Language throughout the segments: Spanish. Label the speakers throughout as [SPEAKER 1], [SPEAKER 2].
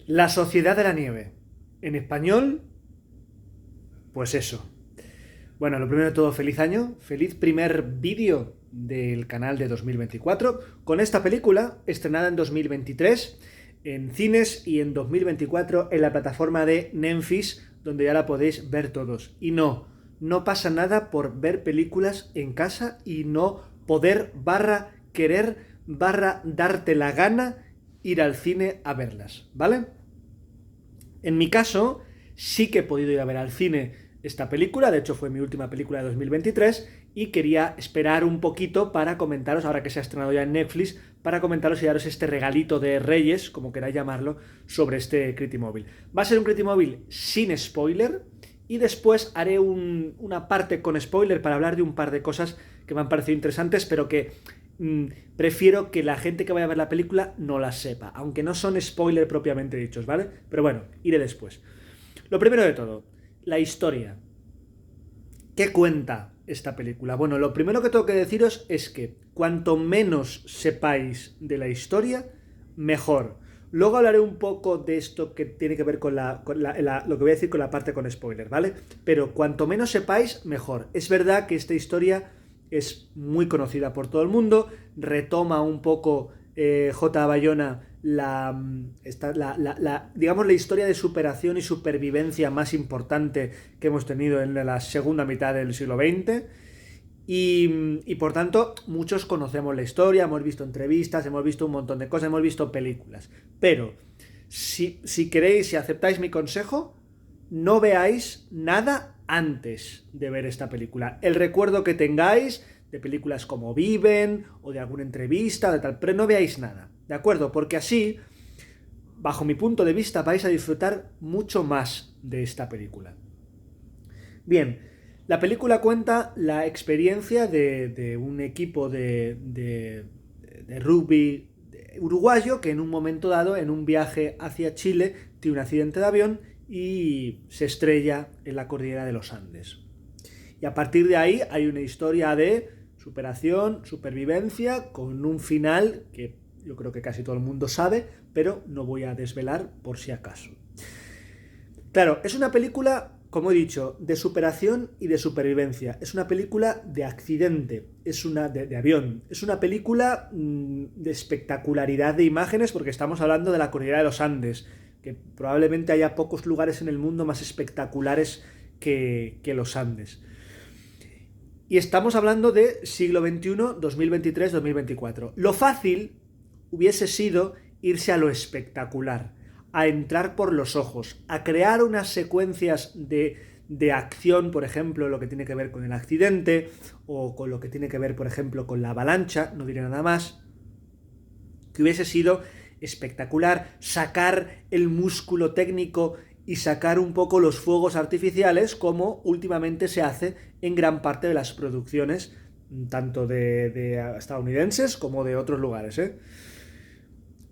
[SPEAKER 1] La Sociedad de la Nieve. En español, pues eso. Bueno, lo primero de todo, feliz año, feliz primer vídeo del canal de 2024, con esta película estrenada en 2023 en cines y en 2024 en la plataforma de Netflix, donde ya la podéis ver todos. Y no pasa nada por ver películas en casa y no poder querer darte la gana ir al cine a verlas, ¿vale? En mi caso, sí que he podido ir a ver al cine esta película, de hecho fue mi última película de 2023 y quería esperar un poquito para comentaros, ahora que se ha estrenado ya en Netflix, para comentaros y daros este regalito de Reyes, como queráis llamarlo, sobre este Critimóvil. Va a ser un Critimóvil sin spoiler y después haré una parte con spoiler para hablar de un par de cosas que me han parecido interesantes, pero que prefiero que la gente que vaya a ver la película no las sepa, aunque no son spoiler propiamente dichos, ¿vale? Pero bueno, iré después. Lo primero de todo, la historia. ¿Qué cuenta esta película? Bueno, lo primero que tengo que deciros es que cuanto menos sepáis de la historia, mejor. Luego hablaré un poco de esto que tiene que ver con lo que voy a decir con la parte con spoiler, ¿vale? Pero cuanto menos sepáis, mejor. Es verdad que esta historia es muy conocida por todo el mundo, retoma un poco J. Bayona digamos, la historia de superación y supervivencia más importante que hemos tenido en la segunda mitad del siglo XX. Y por tanto, muchos conocemos la historia, hemos visto entrevistas, hemos visto un montón de cosas, hemos visto películas. Pero si queréis, si aceptáis mi consejo, no veáis nada antes de ver esta película. El recuerdo que tengáis de películas como Viven o de alguna entrevista, de tal, pero no veáis nada, ¿de acuerdo? Porque así, bajo mi punto de vista, vais a disfrutar mucho más de esta película. Bien, la película cuenta la experiencia de un equipo de rugby uruguayo que en un momento dado, en un viaje hacia Chile, tiene un accidente de avión y se estrella en la cordillera de los Andes. Y a partir de ahí hay una historia de superación, supervivencia, con un final que yo creo que casi todo el mundo sabe, pero no voy a desvelar por si acaso. Claro, es una película, como he dicho, de superación y de supervivencia. Es una película de accidente, es una de avión. Es una película de espectacularidad de imágenes porque estamos hablando de la cordillera de los Andes, que probablemente haya pocos lugares en el mundo más espectaculares que los Andes. Y estamos hablando de siglo XXI, 2023, 2024. Lo fácil hubiese sido irse a lo espectacular, a entrar por los ojos, a crear unas secuencias de acción, por ejemplo, lo que tiene que ver con el accidente, o con lo que tiene que ver, por ejemplo, con la avalancha, no diré nada más, que hubiese sido espectacular, sacar el músculo técnico y sacar un poco los fuegos artificiales, como últimamente se hace en gran parte de las producciones, tanto de estadounidenses como de otros lugares, ¿eh?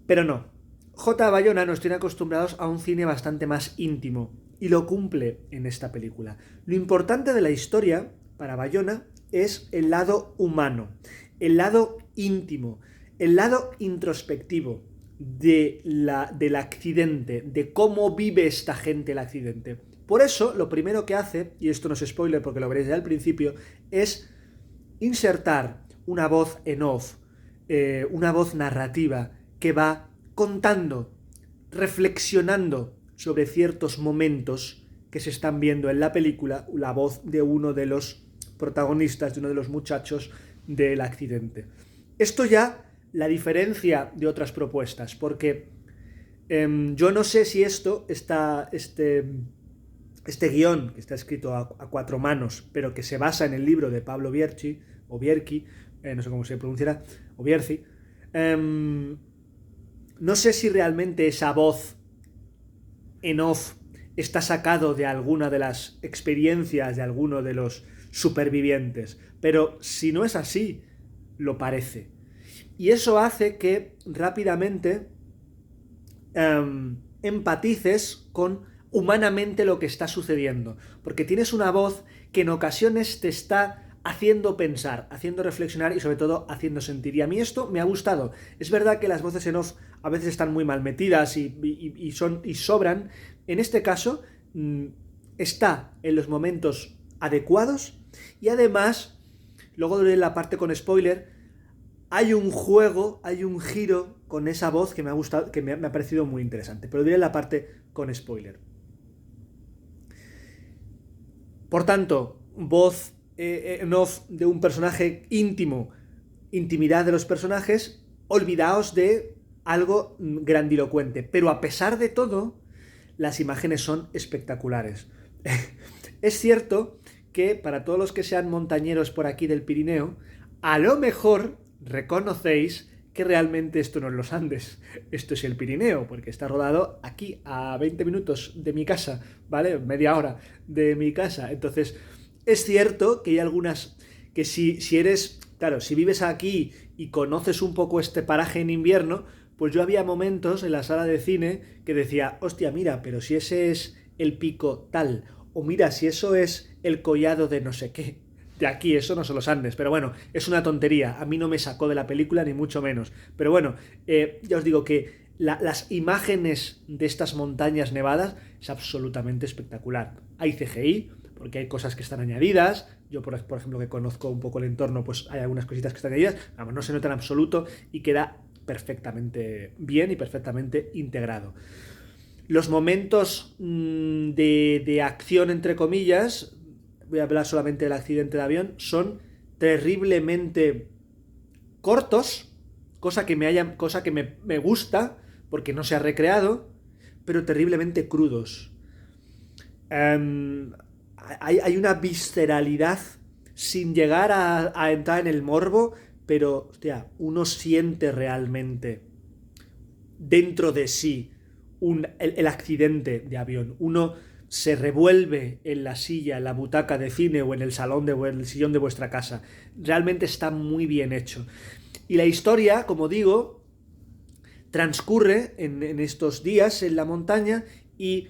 [SPEAKER 1] Pero no. J. Bayona nos tiene acostumbrados a un cine bastante más íntimo, y lo cumple en esta película. Lo importante de la historia, para Bayona, es el lado humano, el lado íntimo, el lado introspectivo del accidente, de cómo vive esta gente el accidente. Por eso, lo primero que hace, y esto no es spoiler porque lo veréis ya al principio, es insertar una voz en off, una voz narrativa que va contando, reflexionando sobre ciertos momentos que se están viendo en la película, la voz de uno de los protagonistas, de uno de los muchachos del accidente. Esto ya la diferencia de otras propuestas, porque yo no sé si este guión, que está escrito a cuatro manos, pero que se basa en el libro de Pablo Bierchi, o Bierki, no sé cómo se pronunciará, o Bierzi, no sé si realmente esa voz en off está sacado de alguna de las experiencias de alguno de los supervivientes, pero si no es así, lo parece. Y eso hace que rápidamente empatices con humanamente lo que está sucediendo, porque tienes una voz que en ocasiones te está haciendo pensar, haciendo reflexionar y sobre todo haciendo sentir. Y a mí esto me ha gustado. Es verdad que las voces en off a veces están muy mal metidas y sobran. En este caso está en los momentos adecuados y además, luego de la parte con spoiler, hay un juego, hay un giro con esa voz que me ha gustado, que me ha parecido muy interesante. Pero diré la parte con spoiler. Por tanto, voz en off de un personaje íntimo, intimidad de los personajes, olvidaos de algo grandilocuente. Pero a pesar de todo, las imágenes son espectaculares. Es cierto que para todos los que sean montañeros por aquí del Pirineo, a lo mejor reconocéis que realmente esto no es los Andes, esto es el Pirineo, porque está rodado aquí a 20 minutos de mi casa, ¿vale? Media hora de mi casa. Entonces, es cierto que hay algunas que si eres, claro, si vives aquí y conoces un poco este paraje en invierno, pues yo había momentos en la sala de cine que decía, hostia, mira, pero si ese es el pico tal, o mira, si eso es el collado de no sé qué. De aquí, eso no son los Andes, pero bueno, es una tontería, a mí no me sacó de la película ni mucho menos, pero bueno, ya os digo que las imágenes de estas montañas nevadas es absolutamente espectacular. Hay CGI, porque hay cosas que están añadidas, yo por ejemplo que conozco un poco el entorno, pues hay algunas cositas que están añadidas, vamos, no se nota en absoluto y queda perfectamente bien y perfectamente integrado. Los momentos de acción, entre comillas, voy a hablar solamente del accidente de avión, son terriblemente cortos, cosa que me gusta, porque no se ha recreado, pero terriblemente crudos. Hay una visceralidad sin llegar a entrar en el morbo, pero, hostia, uno siente realmente dentro de sí el accidente de avión. Uno se revuelve en la silla, en la butaca de cine o en el salón o en el sillón de vuestra casa. Realmente está muy bien hecho. Y la historia, como digo, transcurre en estos días en la montaña y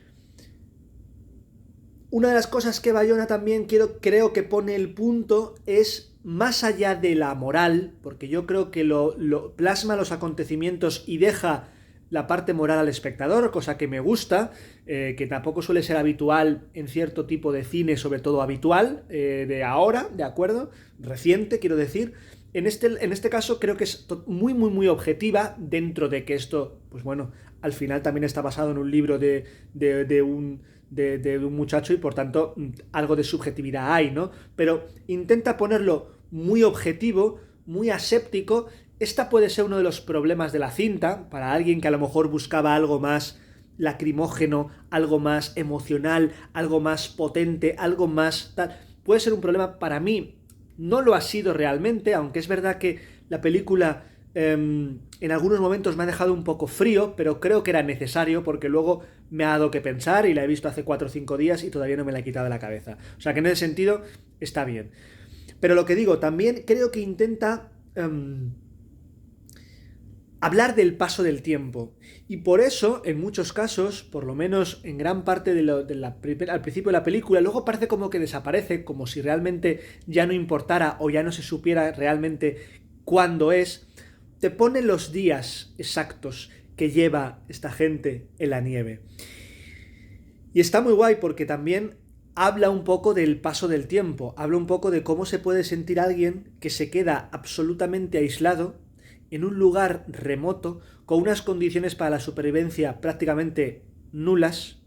[SPEAKER 1] una de las cosas que Bayona también creo que pone el punto es más allá de la moral, porque yo creo que lo plasma los acontecimientos y deja la parte moral al espectador, cosa que me gusta, que tampoco suele ser habitual en cierto tipo de cine, sobre todo habitual, de ahora, ¿de acuerdo? Reciente, quiero decir. En este caso creo que es muy, muy, muy objetiva, dentro de que esto, pues bueno, al final también está basado en un libro de un muchacho y por tanto algo de subjetividad hay, ¿no? Pero intenta ponerlo muy objetivo, muy aséptico. Esta puede ser uno de los problemas de la cinta, para alguien que a lo mejor buscaba algo más lacrimógeno, algo más emocional, algo más potente, algo más tal. Puede ser un problema. Para mí no lo ha sido realmente, aunque es verdad que la película en algunos momentos me ha dejado un poco frío, pero creo que era necesario porque luego me ha dado que pensar y la he visto hace 4 o 5 días y todavía no me la he quitado de la cabeza. O sea que en ese sentido está bien. Pero lo que digo, también creo que intenta hablar del paso del tiempo. Y por eso, en muchos casos, por lo menos en gran parte al principio de la película, luego parece como que desaparece, como si realmente ya no importara o ya no se supiera realmente cuándo es. Te pone los días exactos que lleva esta gente en la nieve. Y está muy guay porque también habla un poco del paso del tiempo, habla un poco de cómo se puede sentir alguien que se queda absolutamente aislado en un lugar remoto, con unas condiciones para la supervivencia prácticamente nulas,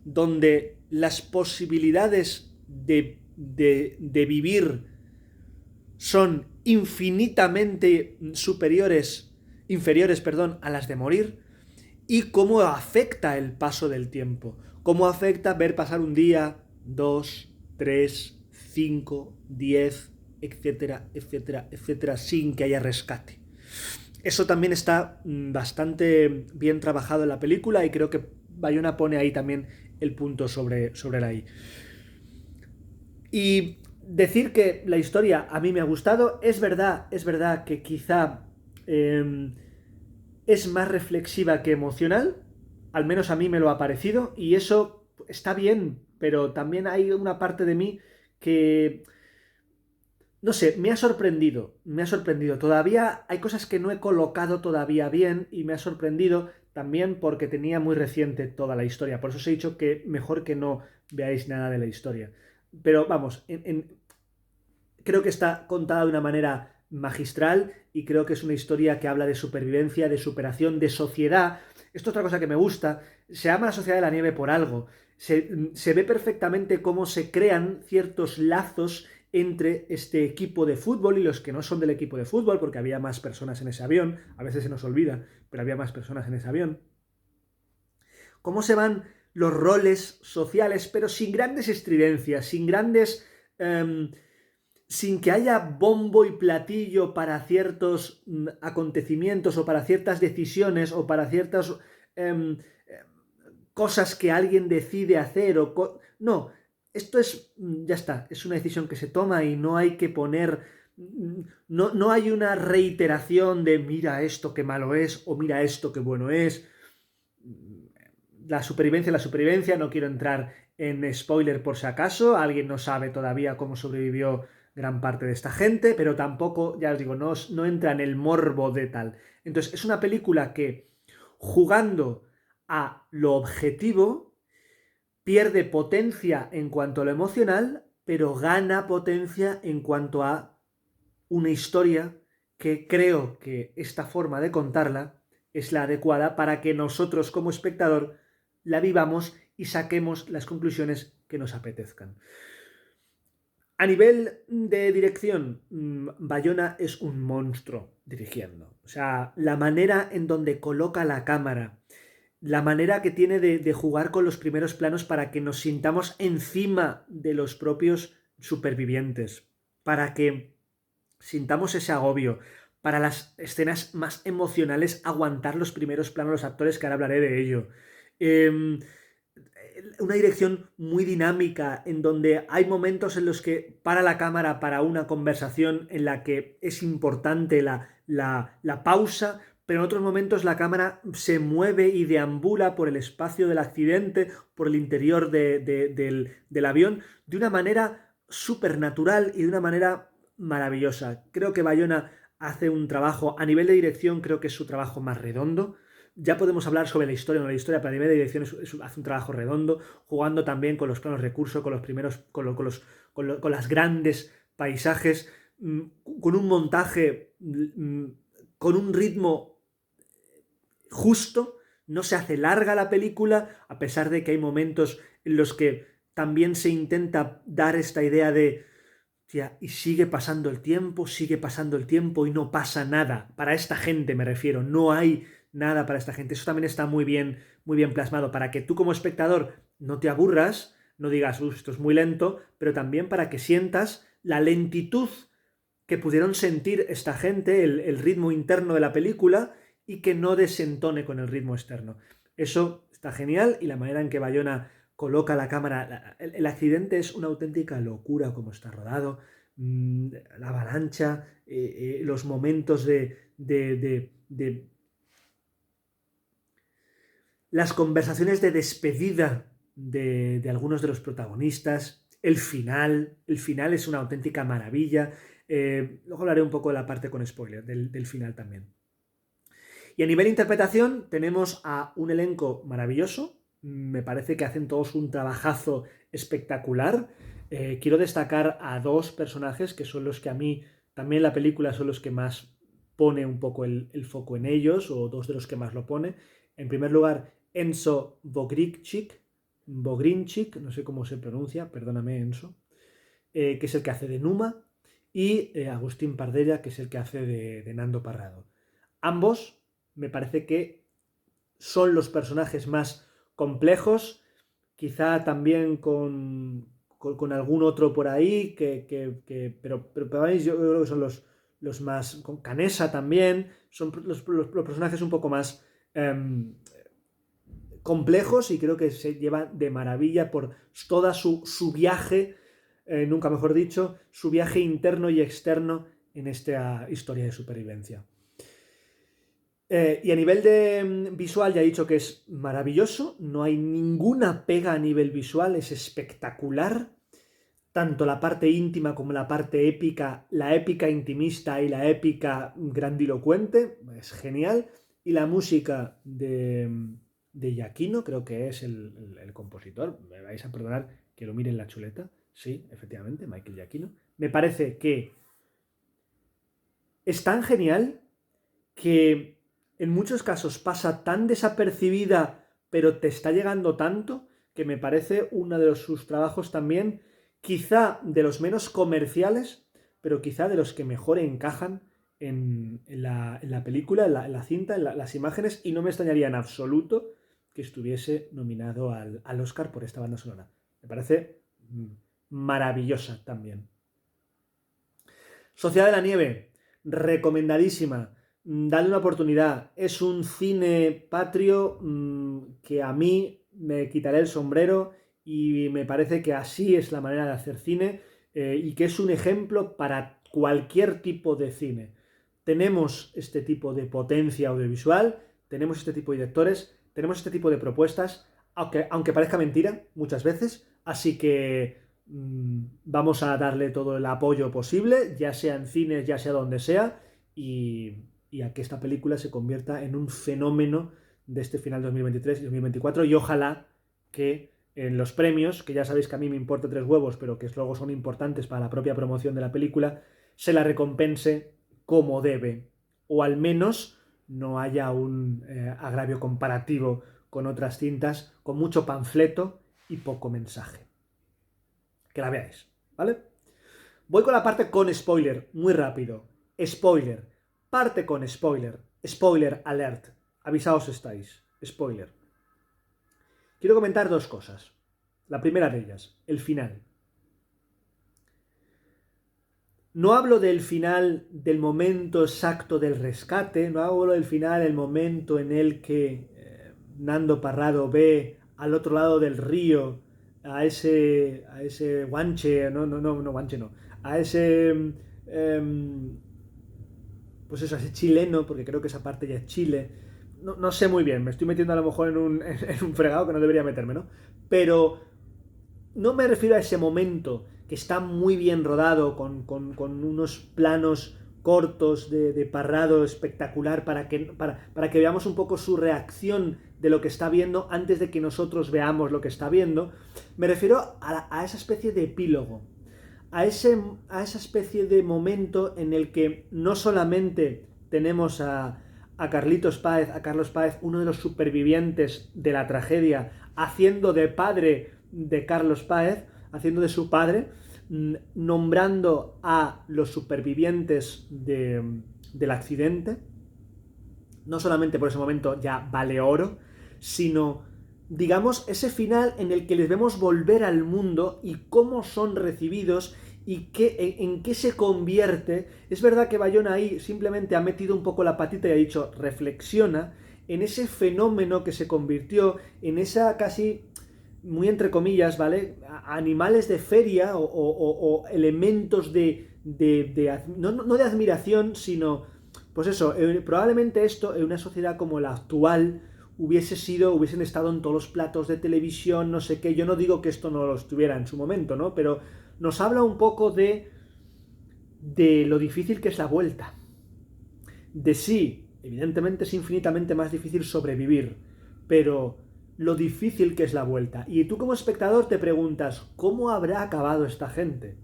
[SPEAKER 1] donde las posibilidades de vivir son infinitamente inferiores, a las de morir, y cómo afecta el paso del tiempo, cómo afecta ver pasar un día, 2, 3, 5, 10, etcétera, etcétera, etcétera, sin que haya rescate. Eso también está bastante bien trabajado en la película y creo que Bayona pone ahí también el punto sobre la I. Y decir que la historia a mí me ha gustado, es verdad que quizá es más reflexiva que emocional, al menos a mí me lo ha parecido, y eso está bien, pero también hay una parte de mí que No sé, me ha sorprendido, me ha sorprendido. Todavía hay cosas que no he colocado todavía bien y me ha sorprendido también porque tenía muy reciente toda la historia. Por eso os he dicho que mejor que no veáis nada de la historia. Pero vamos, creo que está contada de una manera magistral y creo que es una historia que habla de supervivencia, de superación, de sociedad. Esto es otra cosa que me gusta. Se llama La Sociedad de la Nieve por algo. Se ve perfectamente cómo se crean ciertos lazos entre este equipo de fútbol y los que no son del equipo de fútbol, porque había más personas en ese avión, a veces se nos olvida, pero había más personas en ese avión. Cómo se van los roles sociales, pero sin grandes estridencias, sin grandes... sin que haya bombo y platillo para ciertos acontecimientos o para ciertas decisiones o para ciertas cosas que alguien decide hacer no, esto es, ya está, es una decisión que se toma y no hay que poner, no hay una reiteración de mira esto que malo es o mira esto que bueno es. La supervivencia, no quiero entrar en spoiler por si acaso, alguien no sabe todavía cómo sobrevivió gran parte de esta gente, pero tampoco, ya os digo, no entra en el morbo de tal. Entonces, es una película que, jugando a lo objetivo, pierde potencia en cuanto a lo emocional, pero gana potencia en cuanto a una historia que creo que esta forma de contarla es la adecuada para que nosotros como espectador la vivamos y saquemos las conclusiones que nos apetezcan. A nivel de dirección, Bayona es un monstruo dirigiendo. O sea, la manera en donde coloca la cámara, la manera que tiene de jugar con los primeros planos para que nos sintamos encima de los propios supervivientes, para que sintamos ese agobio, para las escenas más emocionales aguantar los primeros planos de los actores, que ahora hablaré de ello. Una dirección muy dinámica en donde hay momentos en los que para la cámara para una conversación en la que es importante la pausa, pero en otros momentos la cámara se mueve y deambula por el espacio del accidente, por el interior del avión, de una manera supernatural y de una manera maravillosa. Creo que Bayona hace un trabajo, a nivel de dirección, creo que es su trabajo más redondo. Ya podemos hablar sobre la historia o no la historia, pero a nivel de dirección hace un trabajo redondo, jugando también con los planos recursos, con los primeros, con las grandes paisajes, con un montaje, con un ritmo justo. No se hace larga la película, a pesar de que hay momentos en los que también se intenta dar esta idea de tía, y sigue pasando el tiempo y no pasa nada. Para esta gente me refiero, no hay nada para esta gente. Eso también está muy bien plasmado, para que tú como espectador no te aburras, no digas, esto es muy lento, pero también para que sientas la lentitud que pudieron sentir esta gente, el ritmo interno de la película, y que no desentone con el ritmo externo. Eso está genial, y la manera en que Bayona coloca la cámara, el accidente es una auténtica locura como está rodado, la avalancha, los momentos de las conversaciones de despedida de algunos de los protagonistas, el final es una auténtica maravilla. Luego hablaré un poco de la parte con spoiler, del final también. Y a nivel de interpretación tenemos a un elenco maravilloso, me parece que hacen todos un trabajazo espectacular. Quiero destacar a dos personajes que son los que a mí, también la película, son los que más pone un poco el foco en ellos, o dos de los que más lo pone. En primer lugar, Enzo Bogrinchik, no sé cómo se pronuncia, perdóname Enzo, que es el que hace de Numa, y Agustín Pardella, que es el que hace de Nando Parrado. Ambos me parece que son los personajes más complejos, quizá también con algún otro por ahí, pero yo creo que son los más, con Canessa también, son los personajes un poco más complejos, y creo que se llevan de maravilla por toda su viaje, nunca mejor dicho, su viaje interno y externo en esta historia de supervivencia. Y a nivel de visual ya he dicho que es maravilloso, no hay ninguna pega a nivel visual, es espectacular. tanto la parte íntima como la parte épica, la épica intimista y la épica grandilocuente, es genial. Y la música de Giacchino, creo que es el compositor, me vais a perdonar que lo mire en la chuleta, sí, efectivamente, Michael Giacchino. Me parece que es tan genial que en muchos casos pasa tan desapercibida, pero te está llegando tanto, que me parece uno de sus trabajos también, quizá de los menos comerciales, pero quizá de los que mejor encajan en la película, en la cinta, en las imágenes, y no me extrañaría en absoluto que estuviese nominado al Oscar por esta banda sonora. Me parece maravillosa también. Sociedad de la Nieve, recomendadísima. Dale una oportunidad. Es un cine patrio que a mí me quitaré el sombrero y me parece que así es la manera de hacer cine y que es un ejemplo para cualquier tipo de cine. Tenemos este tipo de potencia audiovisual, tenemos este tipo de directores, tenemos este tipo de propuestas, aunque parezca mentira muchas veces, así que vamos a darle todo el apoyo posible, ya sea en cines, ya sea donde sea, y a que esta película se convierta en un fenómeno de este final 2023 y 2024, y ojalá que en los premios, que ya sabéis que a mí me importa 3 huevos, pero que luego son importantes para la propia promoción de la película, se la recompense como debe, o al menos no haya un agravio comparativo con otras cintas con mucho panfleto y poco mensaje. Que la veáis, ¿vale? Voy con la parte con spoiler, muy rápido. Spoiler, parte con spoiler, spoiler alert, avisaos estáis, spoiler. Quiero comentar 2 cosas. La primera de ellas, el final. No hablo del final, del momento exacto del rescate, no hablo del final, el momento en el que Nando Parrado ve al otro lado del río a ese guanche, no, guanche no, a ese, pues eso, a ese chileno, porque creo que esa parte ya es Chile, no sé muy bien, me estoy metiendo a lo mejor en un fregado que no debería meterme, ¿no? Pero no me refiero a ese momento que está muy bien rodado, con unos planos cortos de Parrado espectacular para que veamos un poco su reacción de lo que está viendo antes de que nosotros veamos lo que está viendo. Me refiero a esa especie de epílogo, a esa especie de momento en el que no solamente tenemos a Carlos Páez, uno de los supervivientes de la tragedia, haciendo de padre de Carlos Páez, haciendo de su padre, nombrando a los supervivientes del accidente. No solamente por ese momento ya vale oro, sino, digamos, ese final en el que les vemos volver al mundo y cómo son recibidos y en qué se convierte. Es verdad que Bayona ahí simplemente ha metido un poco la patita y ha dicho, reflexiona en ese fenómeno que se convirtió en esa casi, muy entre comillas, ¿vale?, animales de feria o elementos no de admiración, sino, pues eso, probablemente esto en una sociedad como la actual hubiesen estado en todos los platos de televisión, no sé qué. Yo no digo que esto no lo estuviera en su momento, ¿no? Pero nos habla un poco de lo difícil que es la vuelta. De sí, evidentemente es infinitamente más difícil sobrevivir, pero lo difícil que es la vuelta. Y tú como espectador te preguntas, ¿cómo habrá acabado esta gente?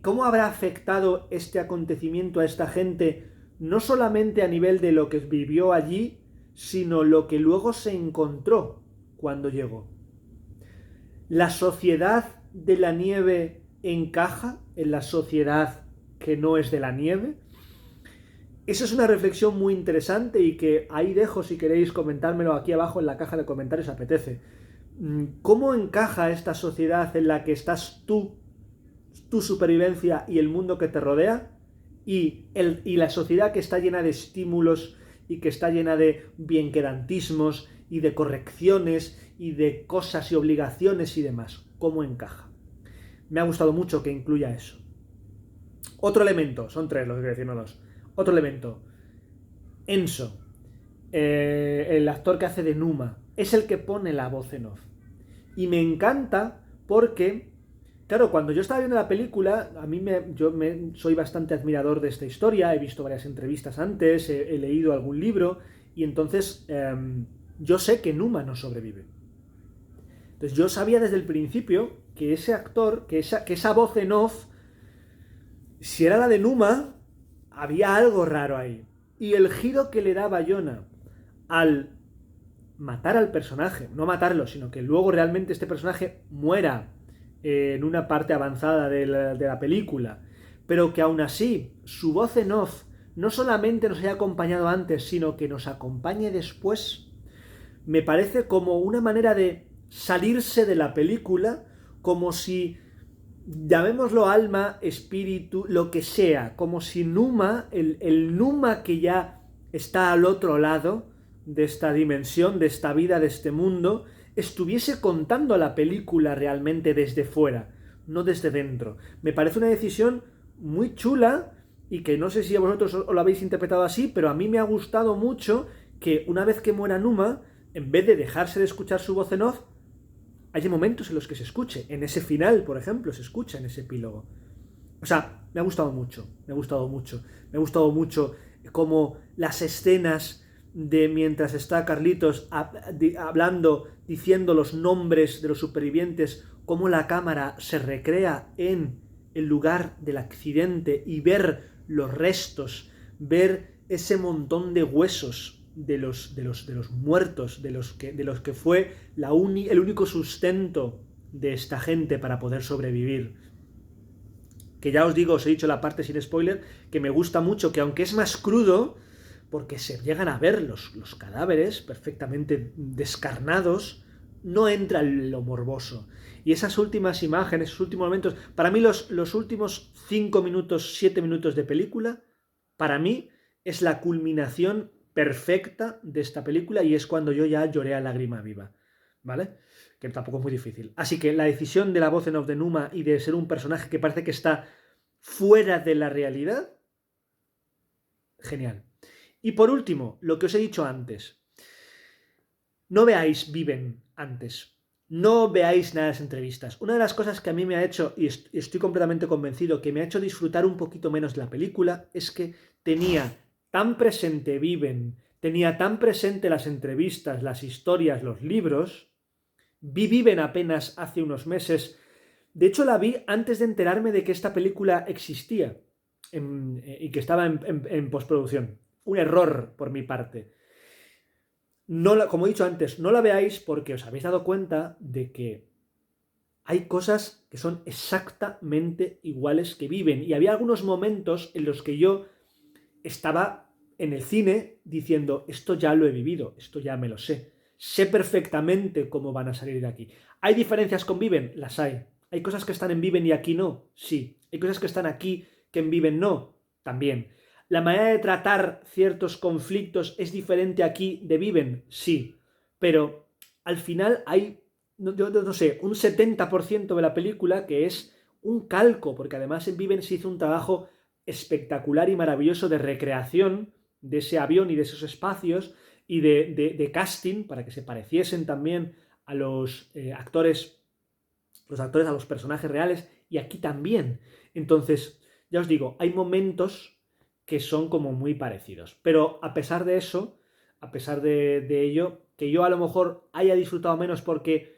[SPEAKER 1] ¿Cómo habrá afectado este acontecimiento a esta gente, no solamente a nivel de lo que vivió allí, sino lo que luego se encontró cuando llegó? ¿La sociedad de la nieve encaja en la sociedad que no es de la nieve? Esa es una reflexión muy interesante y que ahí dejo, si queréis comentármelo aquí abajo en la caja de comentarios, apetece. ¿Cómo encaja esta sociedad en la que estás tú, tu supervivencia y el mundo que te rodea, y la sociedad que está llena de estímulos y que está llena de bienquedantismos y de correcciones y de cosas y obligaciones y demás? ¿Cómo encaja? Me ha gustado mucho que incluya eso. Otro elemento, son 3 los que voy a decir, no 2. Otro elemento, Enzo, el actor que hace de Numa, es el que pone la voz en off. Y me encanta porque Claro, cuando yo estaba viendo la película, soy bastante admirador de esta historia, he visto varias entrevistas antes, he leído algún libro, y entonces yo sé que Numa no sobrevive. Entonces yo sabía desde el principio que ese actor, que esa voz en off, si era la de Numa, había algo raro ahí. Y el giro que le da Bayona al matar al personaje, no matarlo, sino que luego realmente este personaje muera en una parte avanzada de la película, pero que aún así su voz en off no solamente nos haya acompañado antes, sino que nos acompañe después, me parece como una manera de salirse de la película, como si, llamémoslo alma, espíritu, lo que sea, como si Numa, el Numa que ya está al otro lado de esta dimensión, de esta vida, de este mundo, estuviese contando la película realmente desde fuera, no desde dentro. Me parece una decisión muy chula y que no sé si a vosotros os lo habéis interpretado así, pero a mí me ha gustado mucho que una vez que muera Numa, en vez de dejarse de escuchar su voz en off, hay momentos en los que se escuche. En ese final, por ejemplo, se escucha en ese epílogo. O sea, me ha gustado mucho, me ha gustado mucho. Me ha gustado mucho como las escenas de mientras está Carlitos hablando, diciendo los nombres de los supervivientes, cómo la cámara se recrea en el lugar del accidente y ver los restos, ver ese montón de huesos de los muertos, de los que fue el único sustento de esta gente para poder sobrevivir. Que ya os digo, os he dicho la parte sin spoiler, que me gusta mucho, que aunque es más crudo, porque se llegan a ver los cadáveres perfectamente descarnados, no entra en lo morboso. Y esas últimas imágenes, esos últimos momentos, para mí los últimos 5 minutos, 7 minutos de película, para mí es la culminación perfecta de esta película y es cuando yo ya lloré a lágrima viva, ¿vale? Que tampoco es muy difícil. Así que la decisión de la voz en off de Numa y de ser un personaje que parece que está fuera de la realidad, genial. Y por último, lo que os he dicho antes, no veáis Viven antes, no veáis nada de las entrevistas. Una de las cosas que a mí me ha hecho, y estoy completamente convencido, que me ha hecho disfrutar un poquito menos de la película, es que tenía tan presente Viven, tenía tan presente las entrevistas, las historias, los libros. Vi Viven apenas hace unos meses. De hecho, la vi antes de enterarme de que esta película existía y que estaba en postproducción. Un error por mi parte. Como he dicho antes, no la veáis porque os habéis dado cuenta de que hay cosas que son exactamente iguales que Viven. Y había algunos momentos en los que yo estaba en el cine diciendo, esto ya lo he vivido, esto ya me lo sé. Sé perfectamente cómo van a salir de aquí. ¿Hay diferencias con Viven? Las hay. ¿Hay cosas que están en Viven y aquí no? Sí. ¿Hay cosas que están aquí que en Viven no? También. ¿La manera de tratar ciertos conflictos es diferente aquí de Viven? Sí. Pero al final hay, no sé, un 70% de la película que es un calco, porque además en Viven se hizo un trabajo espectacular y maravilloso de recreación de ese avión y de esos espacios y de casting para que se pareciesen también a los actores a los personajes reales, y aquí también. Entonces, ya os digo, hay momentos que son como muy parecidos. Pero a pesar de eso, a pesar de ello, que yo a lo mejor haya disfrutado menos porque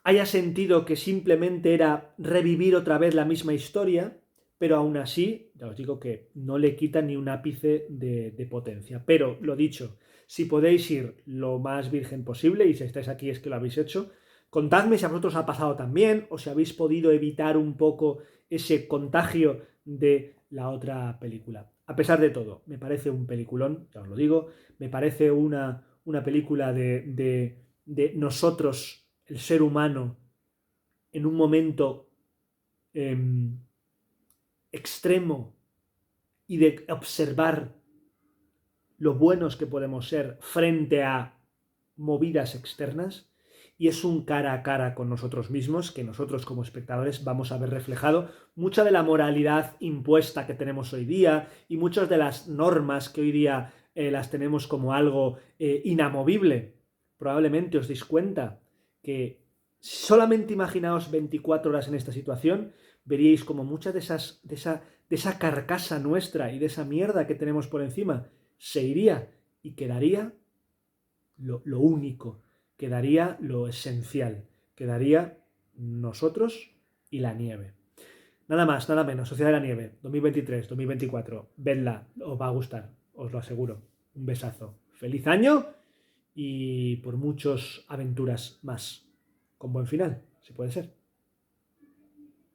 [SPEAKER 1] haya sentido que simplemente era revivir otra vez la misma historia, pero aún así, ya os digo que no le quita ni un ápice de potencia. Pero, lo dicho, si podéis ir lo más virgen posible, y si estáis aquí es que lo habéis hecho, contadme si a vosotros ha pasado también, o si habéis podido evitar un poco ese contagio de la otra película. A pesar de todo, me parece un peliculón, ya os lo digo, me parece una película de nosotros, el ser humano, en un momento extremo y de observar lo buenos que podemos ser frente a movidas externas, y es un cara a cara con nosotros mismos que nosotros como espectadores vamos a ver reflejado mucha de la moralidad impuesta que tenemos hoy día y muchas de las normas que hoy día las tenemos como algo inamovible. Probablemente os deis cuenta que Solamente imaginaos 24 horas en esta situación, veríais como mucha de esa carcasa nuestra y de esa mierda que tenemos por encima se iría y quedaría lo único, quedaría lo esencial, quedaría nosotros y la nieve. Nada más, nada menos. Sociedad de la Nieve, 2023, 2024. Vedla, os va a gustar, os lo aseguro. Un besazo. Feliz año y por muchas aventuras más. Con buen final, si puede ser.